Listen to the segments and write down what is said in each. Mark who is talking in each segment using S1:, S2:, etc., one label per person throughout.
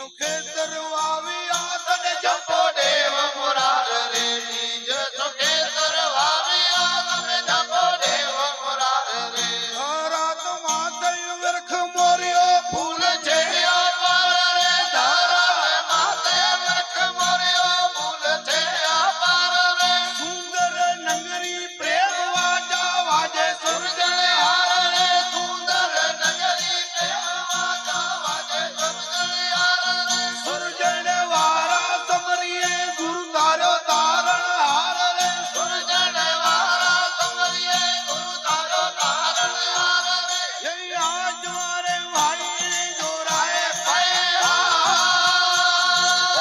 S1: सुखे तरवावी आदन जपो देव मुरार रे निज सुखे तरवावी आदन जपो देव मुरार रे रात माते वर्ख मोरियो फूल छेया पार रे धारा माते वर्ख मोरियो फूल छेया पार रे सुंदर नगरी प्रेम वाजा वाजे सुरजन हार रे सुंदर नगरी प्रेम वाजा वाजे सुरजन हार रे सुरजन वारा समरिए गुरु तारो तारण हार रे सुरजन वारा समरिए गुरु तारो तारण हार रे ये आज मारे भाई ने जोराए पैरा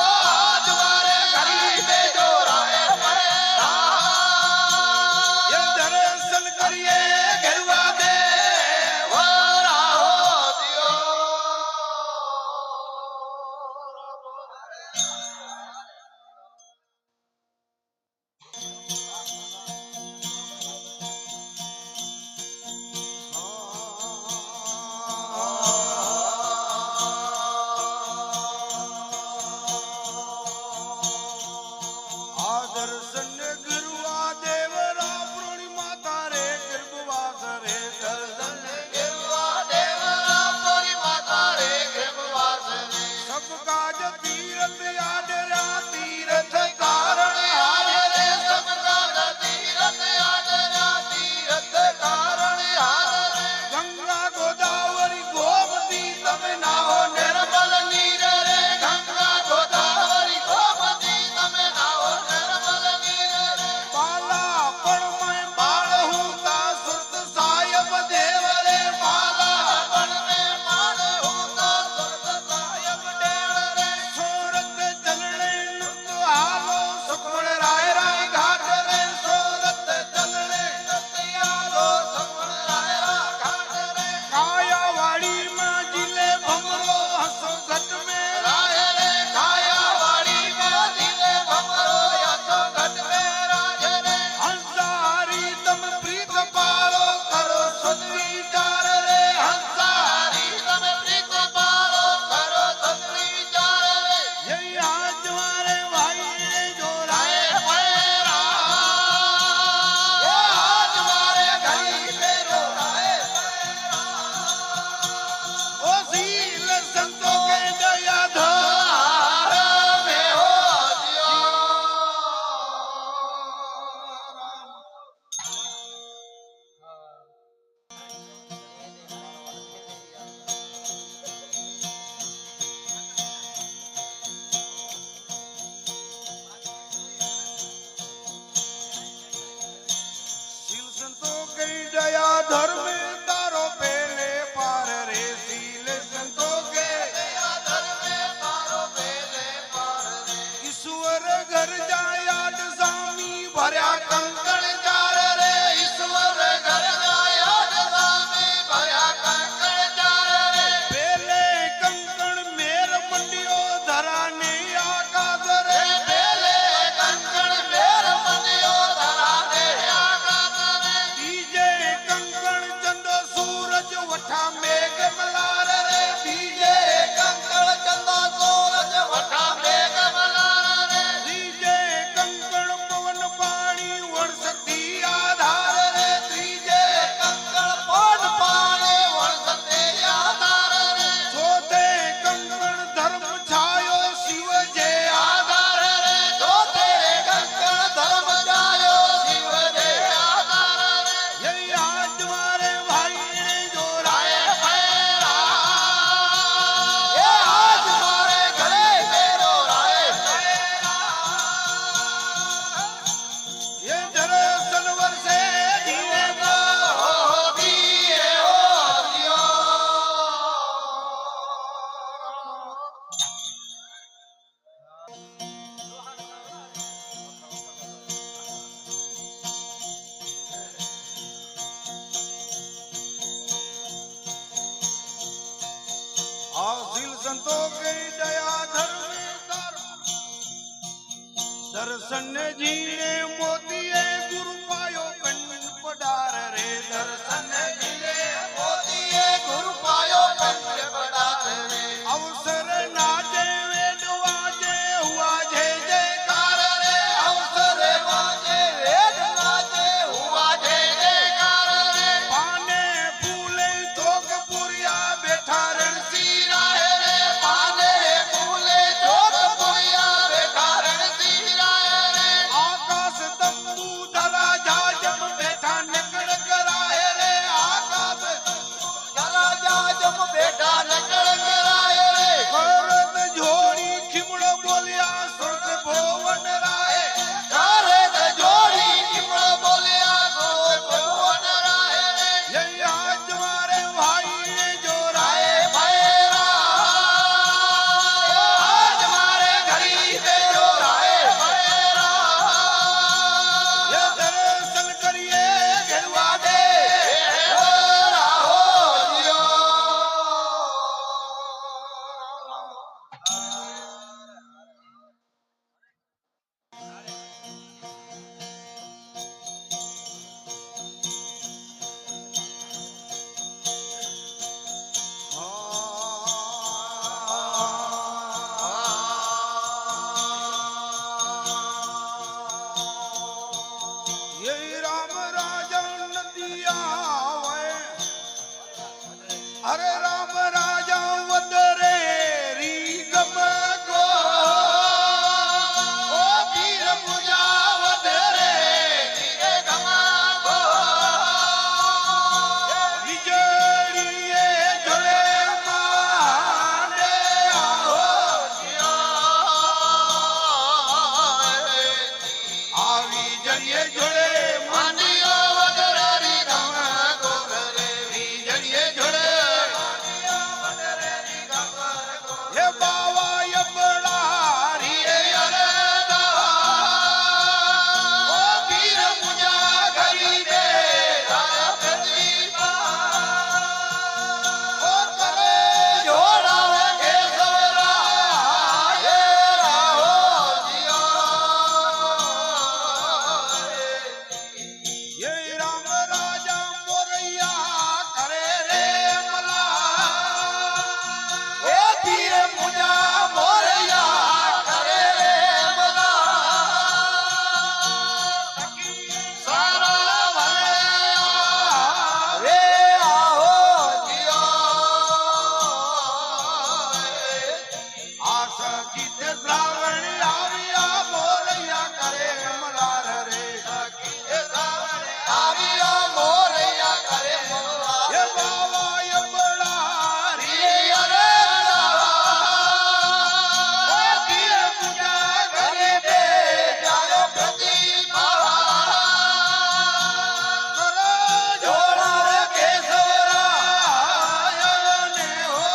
S1: ओ आज मारे गरीबे जोराए पैरा ये दर्शन करिए घेरवा दे वारा हो दियो दर्शन गुरुआ देवरा पूर्णिमा तारे गर्भवास रे दर्शन गुरुआ देवरा पूर्णिमा तारे गर्भवास रे सब काज तीरथ आडरा तीरथ कारण हार रे सब काज तीरथ आडरा तीरथ कारण हार रे गंगा गोदावरी गोमती तमे नाहो निर्मल नीर रे गंगा गोदावरी गोमती तमे नाहो निर्मल नीर रे बाला पण मैं बाळ हूं ता सुरत सायब देव रे बाला पण मैं बाळ हूं ता सुरत सायब देव रे सोरत चलणे नंद हालो सुखमण राय राय घाट रे सोरत चलणे नंद हालो सुखमण राय राय घाट रे काया वाड़ी में जिले भमरो हसो घट में राय रे काया वाड़ी में जिले भमरो हसो घट में राज रे हंसारी तम प्रीत पालो करो सद्विचार रे हंसारी तम प्रीत पालो करो सद्विचार रे यही आज मारे भाई ने जोराए पैरा ये आज मारे गरीबे जोराए पैरा ओ सील संतों के दया धार में हो दियो सील संतों की दया धर्म तारो पहले पार रे सील संतों के दया धर्म तारो पहले पार रे ईश्वर घर जायाड स्वामी भर्या कंकण चार रे ईश्वर घर जायाड स्वामी भर्या कंकण चार रे पहले कंकण मेर मंडियो धरा ने आकाश रे पहले कंकण मेर मंडियो धरा ने आकाश रे बीजे कंकण चंदो सूरज वठा मेघ मलार रे बीजे कंकण चंदो सूरज वठा मेघ मलार रे बीजे कंकण पवन पानी वर्षती आधार रे त्रीजे कंकण पवन पानी वर्षती आधार रे चौथे कंकण धर्म छायो शिव जे आधार रे चौथे कंकण धर्म छायो शिव जे आधार रे यही आज मारे भाई ने जोराए पैरा ये आज मारे घरे पे जोराए पैरा ये दर्शन वर्षे जीवे को दिए हो दियो आसिल संतों के दया धर्म दर्शन जी ने मोतिये गुरु पायो कंठ पडार रे दर्शन जी ने मोतिये गुरु पायो कंठ पडार रे अवसर नाजे જીતે શ્રાવણ આવ્યા મોરૈયા કરે મલાર રે
S2: આવ્યા મોરૈયા કરે મલ્હાર
S1: એ બાવા એ બડા રે
S2: અરે
S1: તીર પૂજા
S2: ઘરે બે જાયો પ્રતિમા
S1: કરો
S2: જોડા કેસવરા
S1: ને હો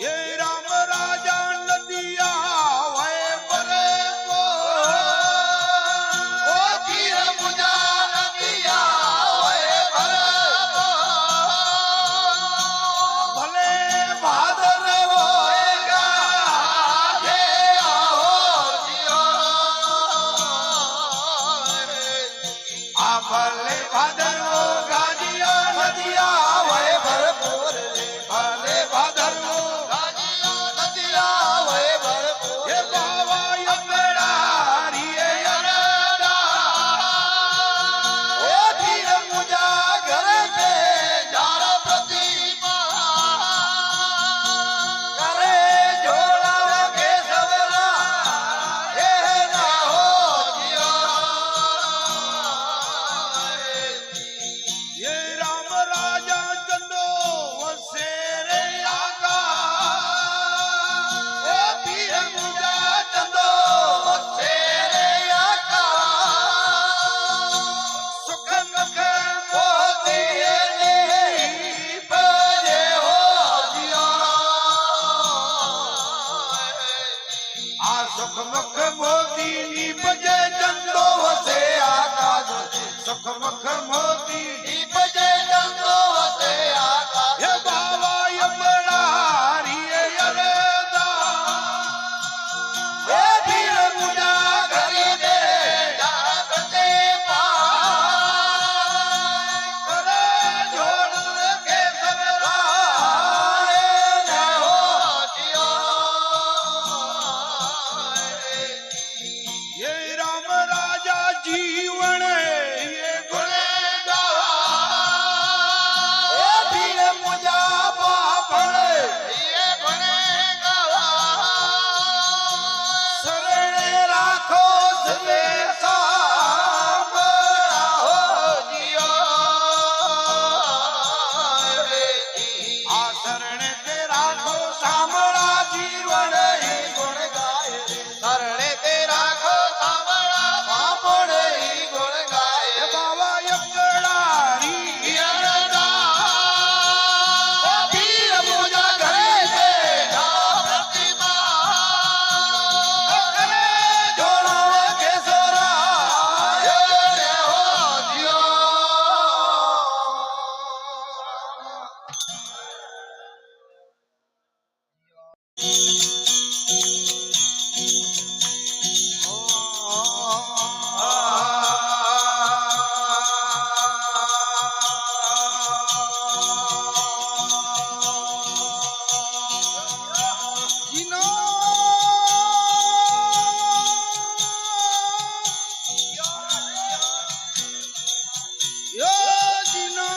S1: એ રામ રાજા નદિયા વય પરે કો
S2: ઓ તીર પૂજા નદિયા હોય ભરતો
S1: ભલે
S2: ભાદર હોય ગાજે આવો
S1: આ ભલે ભાદરવો ગાજિયા
S2: નદિયા હોય ભરપૂર રે
S1: ભલે ભાદરવો
S2: નદિયા હોય ભરપૂર
S1: એ બાવા યમડા રીએ
S2: ઓ તીર પૂજા ઘરે બે જાળ પ્રતિમા કરે જોડા કેસવરા હે ના હો
S1: એ રામ રાજા ચંદો વસે રે આકા
S2: ઓ પીર પૂજા ચંદો વસે રે આકા
S1: સુખ મુખ
S2: મોતીએ ની પજે હો
S1: આ સુખ મુખ મોતી ની બજે ચંદો વસે આકાશ સુખ મુખ મોતી
S2: ની પજે ચંદો વસે આકા
S1: એ બાવા યમડા રીએ અરદા
S2: હે પીર પૂજા કરી દે જાળ પ્રતિમા
S1: કરે જોડ કે સવરા
S2: હે ના હો
S1: એ રામ રાજા જીવન એ ગુણે ગાવા
S2: ઓ પીર પૂજા બાપણ શરણે રાખો સવે સાંભળા હો
S1: આ શરણ તે રાખો
S2: સાંભળા જીવન ઈ ગુણ ગાય રે શરણે તે રાખો સાંભળા સાંભળે ઈ ગુણ
S1: એ
S2: ગાય
S1: બાવા યમડા રી
S2: ઓ પીર પૂજા ઘરે બે પ્રતિમા જોડા કેસરા હે હો
S1: જીનો યો જીનો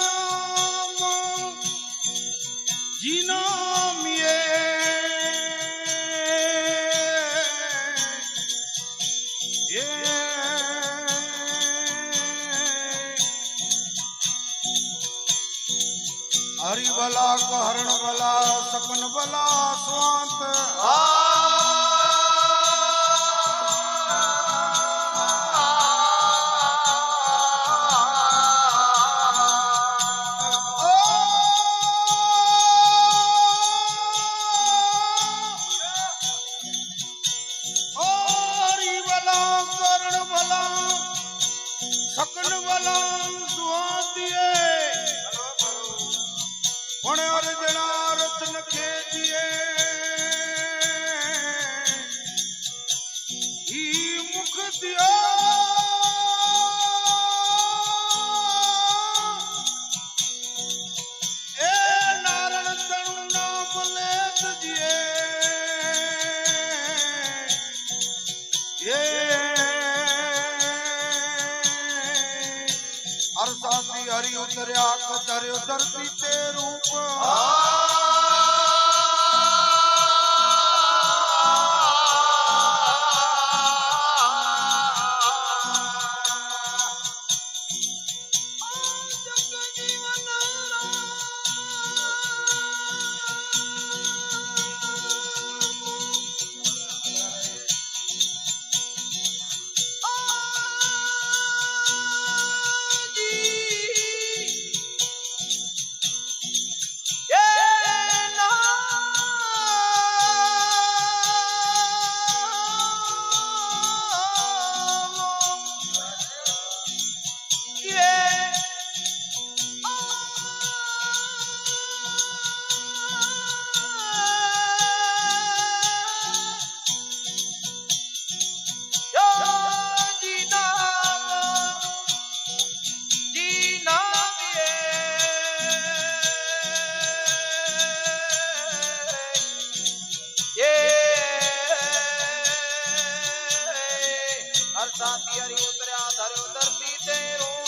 S1: જીનો હરિ ભલા કહરણ ભલા સપન ભલા સ્વાંત ઓ હરિ ભલા કરણ ભલા સકન ભલા સ્વાંતિએ પણ અર્જણા રત્ન ખેતીએ ઈ મુખ એ નારણ તણુ નામ લેતજીએ એ અરસાથી હરિ ઉતર્યા કધર્યો ધરતી તે રૂપ
S2: હરી ઉતર્યા ધર્યો ધરતી તે રૂપ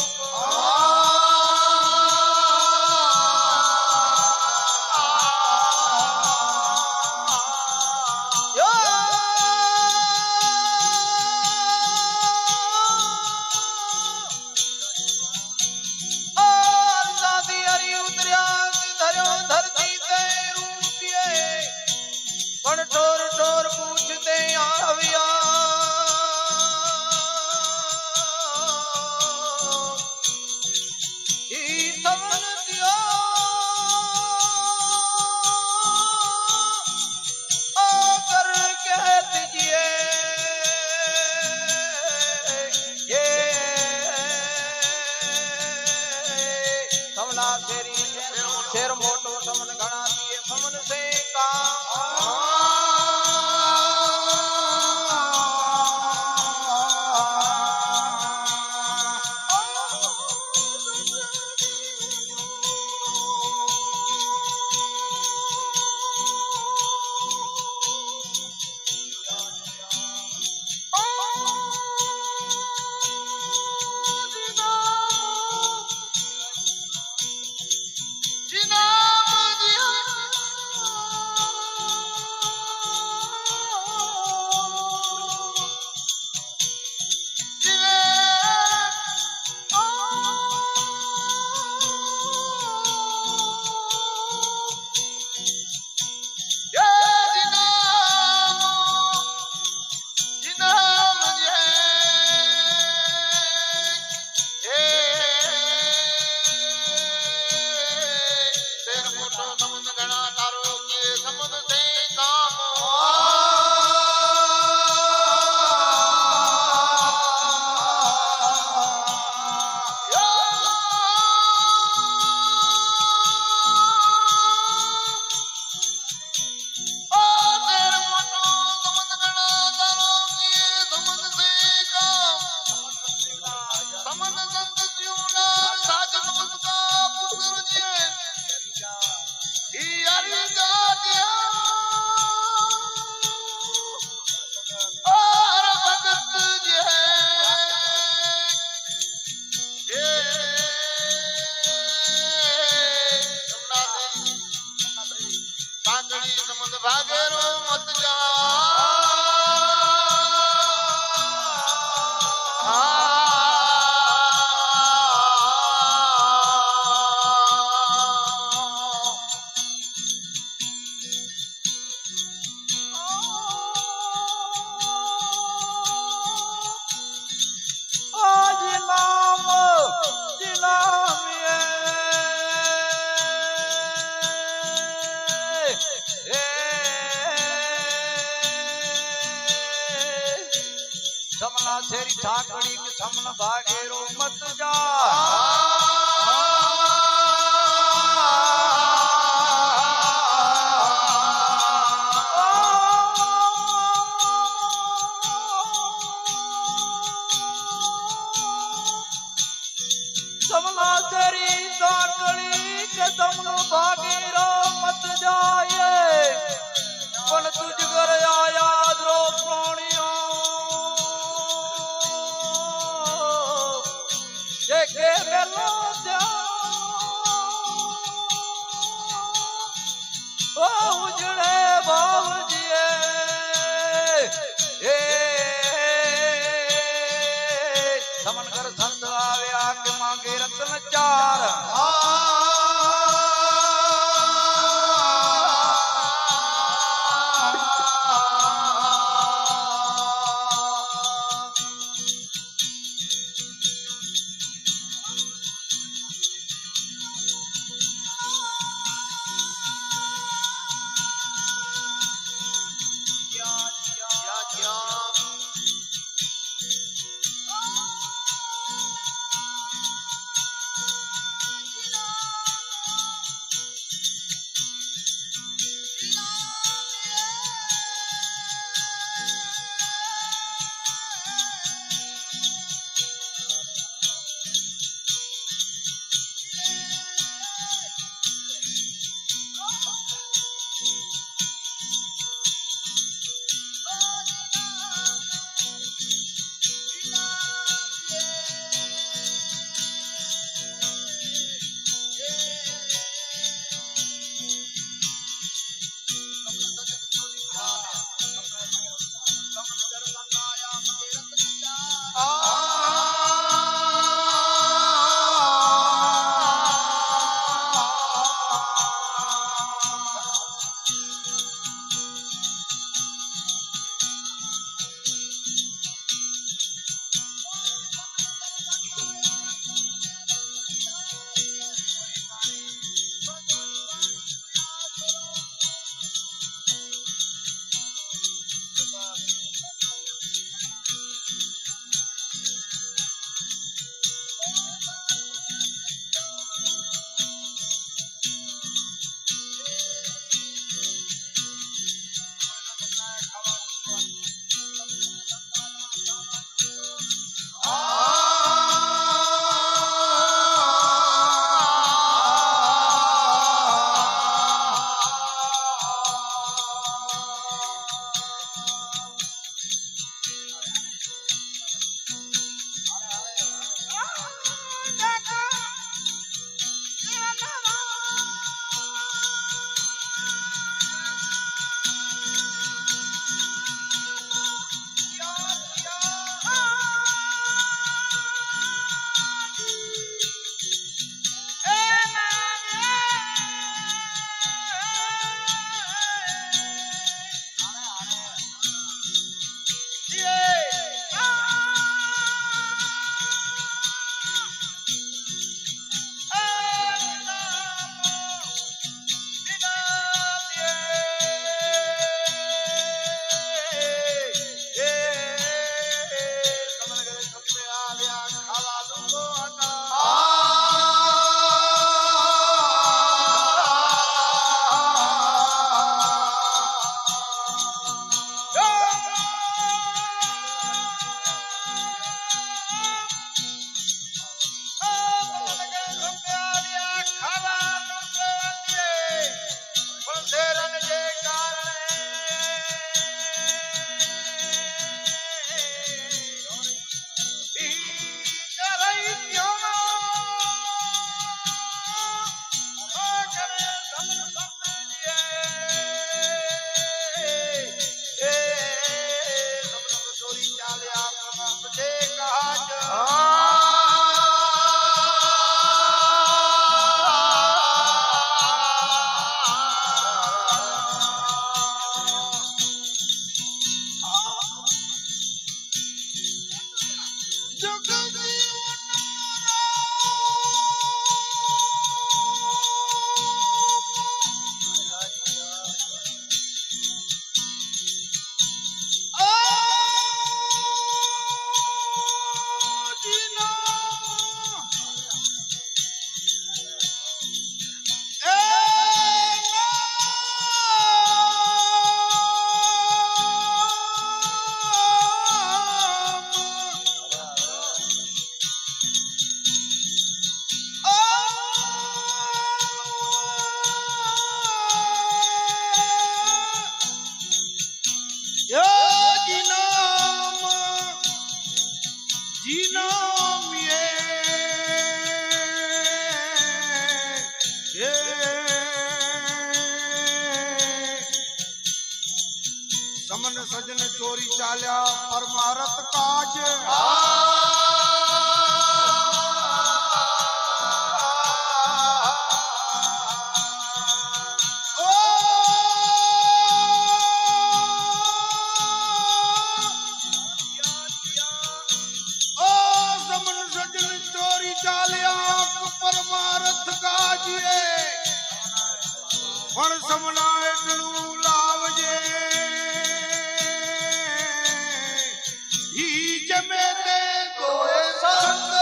S2: શેર મોટો સમન ગણાતી સમન સે સમલા શેરી ઠાકડી કે સમલ ભાગેરો મત સમલા શેરી ઠાકડી કે સમલ ભાગેરો મત જાય પણ તુજ ઘર આયા દ્રો પ્રાણીઓ કે વેલો ઓ ઉજળે બાવજીએ એ સમન કર સંત આવ્યા કે માંગે રત્ન ચાર
S1: સમન સજન ચોરી ચાલ્યા પરમારથ કાજ પરમારથ કાજીએ પણ સમના એટલું લાવજે ઈ જમે તે
S2: કોઈ સંત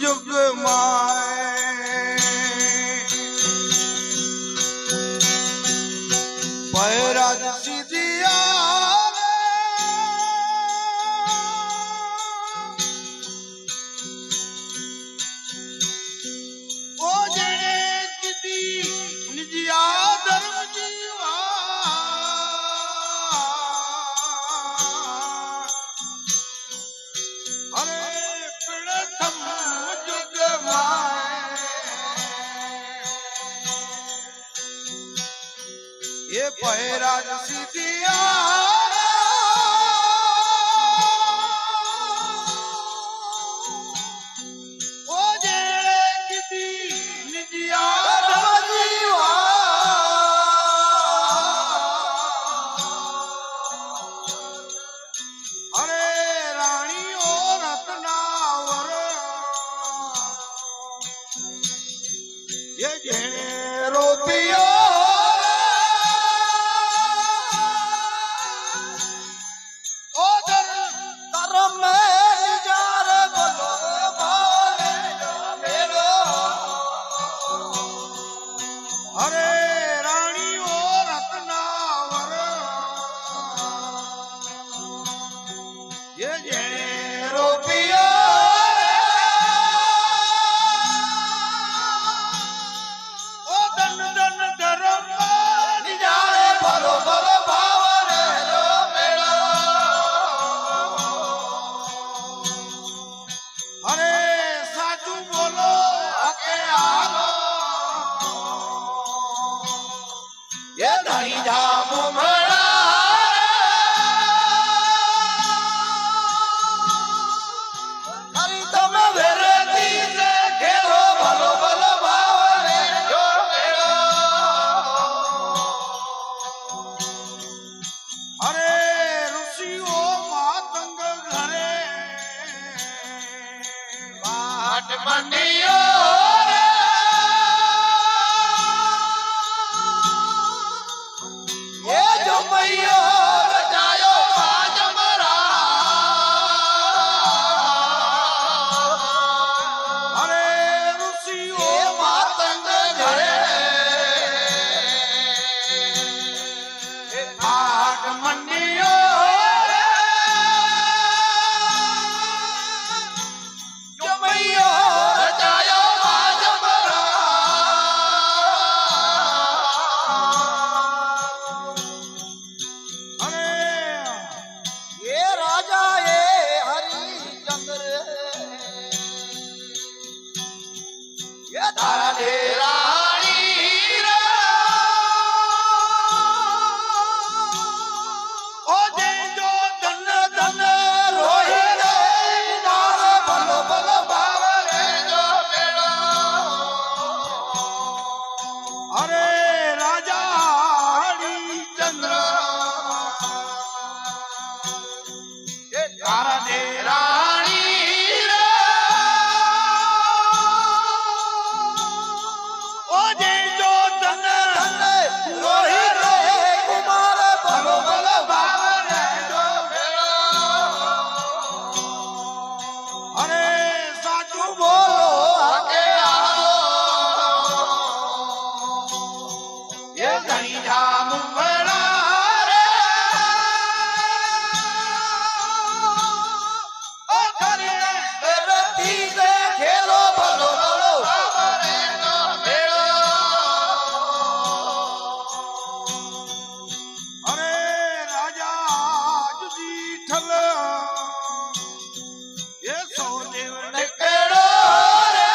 S1: યુગ માય પૈરાજ સીધિયા ઓ જેણે કીધી નિજિયા ધર્મ જીવા અરે પ્રથમ યુગ માય એ પૈરાજ સીધિયા ઓ જેણે કીધી નિજિયા ધર્મ અરે રાણીઓ રત્નાવર એ જેણે રોપિયો ઓ
S2: ધર્મ જાર બોલો ભાવે મેળો
S1: અરે રાણીઓ રત્નાવર એ જેણે રોપિયો ઓ ધન ધન ધર્મ
S2: જાણે બોલો બોલો ભાવ મેળો
S1: અરે સાચું બોલો હકે આલો
S2: એ ધણી જા મુમડા હરી તમે વેરતી સે ખેલો ભલો ભલો ભાવ જો મેળો
S1: અરે ઋષિઓ માતંગ ઘરે
S2: પાટ મંડીઓ એ જમૈયો રચાયો
S1: અરે ઋષિઓ
S2: એ માતંગ ઘરે
S1: આગ મંડીઓ
S2: જમૈયો રચાયો
S1: અરે
S2: એ રાજા એ હરિચંદ્ર એ તારા દે રાણી રે
S1: ઓ જે જો ધન ધન
S2: રોહી રે નાસ ભલો ભલો ભાવ રે જો મેળો
S1: અરે રાજા હરિચંદ્ર તારા દે
S2: રાણી રે ધણી જા મુંબળા રે ઓ કરી રતી સે ખેલો ભલો ભલો બાવરે નો મેળો
S1: અરે રાજા જુદી ઠલ એ સૌદેવ ને
S2: કેડો રે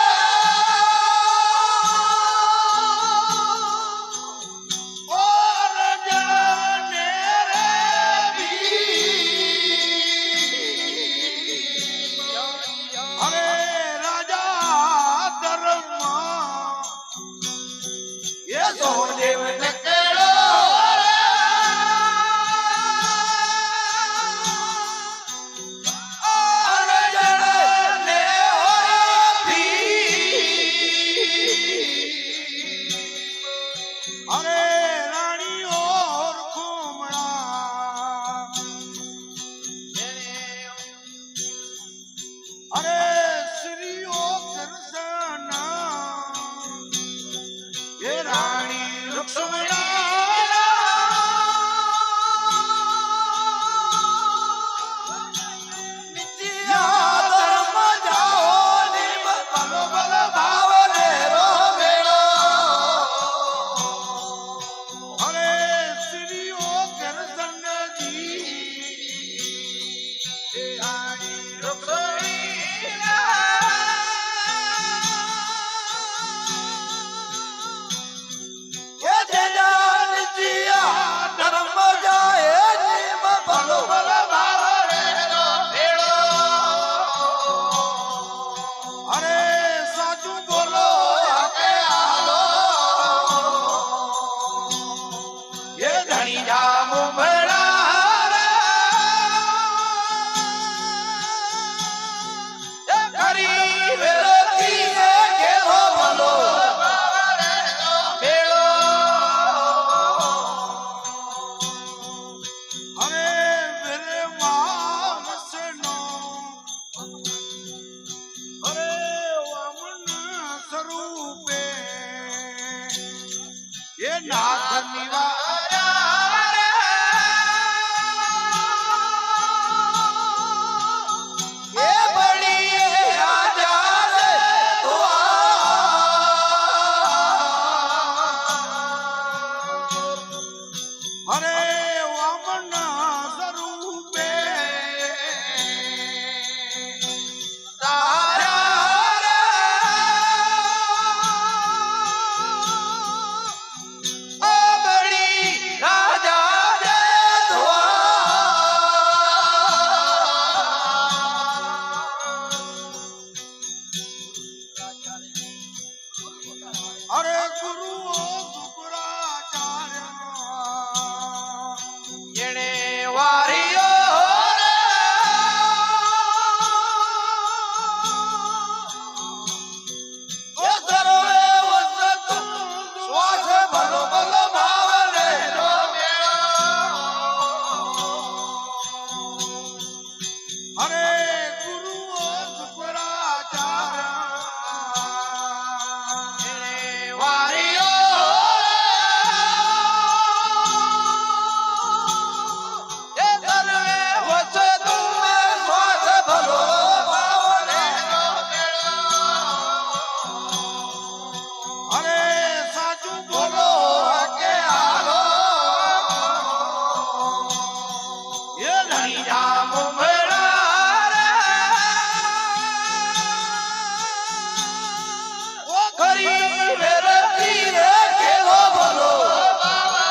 S1: ઓ રજને રે અરે રાજા ધર્મ એ સૌદેવ ને
S2: કેડો
S1: અરે રાણી ઓર ખોમણા અરે શ્રીઓ દર્શન એ રાણી
S2: યા ધર્મ જાઓ નિમ ભલો ભલો ભાવને રો મેળો
S1: અરે શ્રીઓ દર્શનજી એ રાણી
S2: એ જેના નિત્યા ધર્મ જાય નિમ ભલો ભલો ભાવને રો મેળો
S1: અરે સાચું બોલો
S2: કે હાલો એ ધણી જા મુંબળા રે એ ખરી વેરતી સે કેવો ભલો બાવરે નો મેળો
S1: અરે મેરે માનસનો અરે વામન સ્વરૂપે એ નાથ નિવા
S2: એ બળી રાજા રે
S1: અરે વામન સ્વરૂપે અરે ગુરુઓ શુક્રાચાર્ય અરે ગુરુઓ શુક્રાચાર્ય અરે સાચું બોલો કે હાલો એ ધણી જા મુંબળા રે ઓ ખરી વેરતી રે કેવો બોલો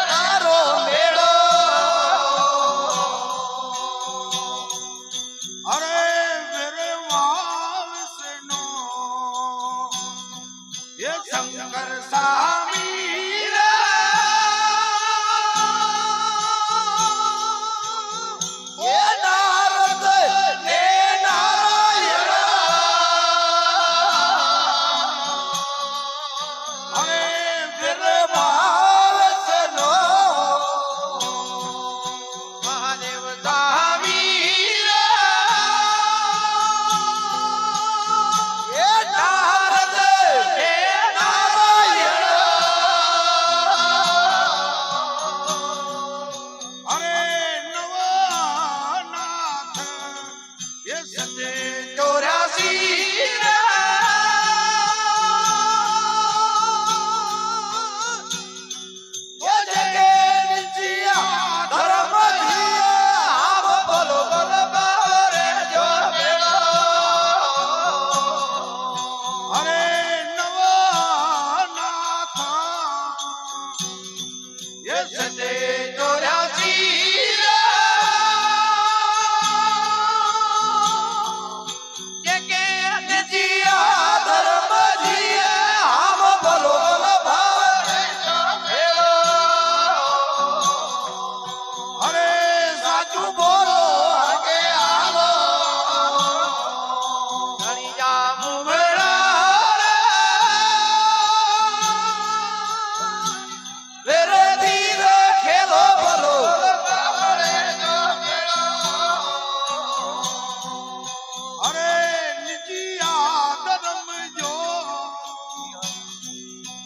S2: તારો મેળો
S1: અરે મેરે વાલસનો એ શંકર સ્વામી રે
S2: એ નારદ ને નારાયણ
S1: અરે
S2: મેરે ભાવસનો
S1: મહાદેવ
S2: સ્વામી રે એ નારદ ને નારાયણ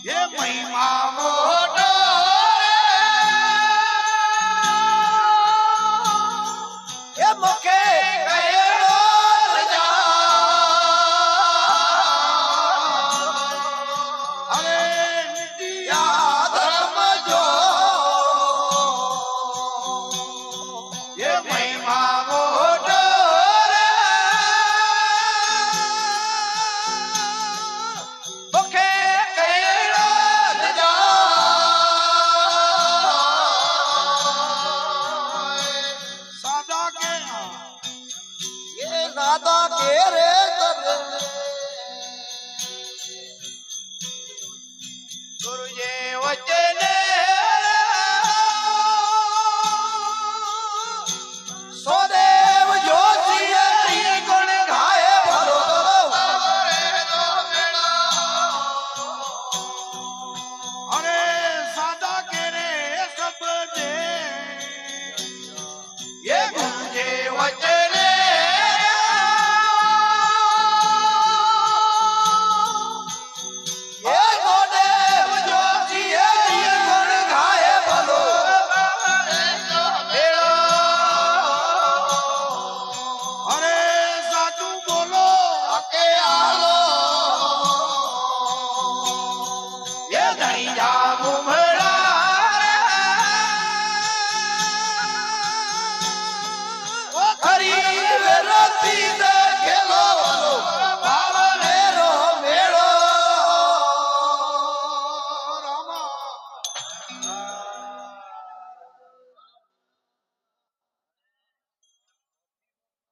S1: એ મહિમા
S2: મોટો એ મુખે કહેલો રજા
S1: અરે
S2: યા ધર્મ જો
S1: એ મહિમા
S2: મોટો મુખે કહેલો રજા
S1: સાદા કે
S2: એ દાદા કે રે ગુરુજે વચને સોદેવ જોશી ગુણ ગાય ભલો
S1: અરે સાદા કે રે સબજે
S2: એ ગુરુજે વચને એ સોદેવ જોશી ગુણ ગાય ભલો
S1: અરે સાચું બોલો
S2: કે આલો એ ધણી જા મુમડા ખરી વેરતી દે ખેલો વાલો ભાવ રો મેળો
S1: રામા